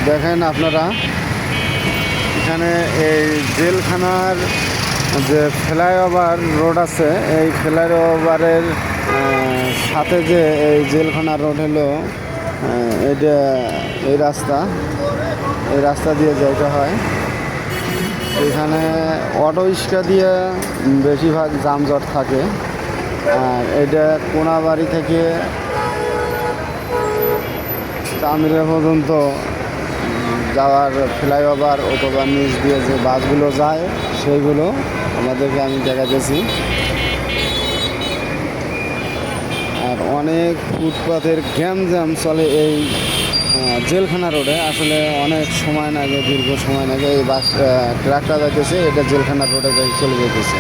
দেখেন আপনারা এখানে এই জেলখানার যে ফ্লাইওভার রোড আছে, এই ফ্লাইওভারের সাথে যে এই জেলখানা রোড হলো এটা এই রাস্তা দিয়ে যাইতে হয়। এখানে অটো রিক্সা দিয়ে বেশিরভাগ যানজট থাকে। আর এটা কোনাবাড়ি থেকে চামিরা পর্যন্ত যাওয়ার ফ্লাইওভার অথবা নিচ দিয়ে যে বাসগুলো যায় সেইগুলো আমাদেরকে আমি দেখাতেছি। আর অনেক ফুটপাথের গ্যাঞ্জাম চলে এই জেলখানা রোডে। আসলে অনেক সময় লাগে, দীর্ঘ সময় লাগে। এই বাস ট্রাকটা যাইতেছে, এটা জেলখানা রোডে চলে যেতেছে।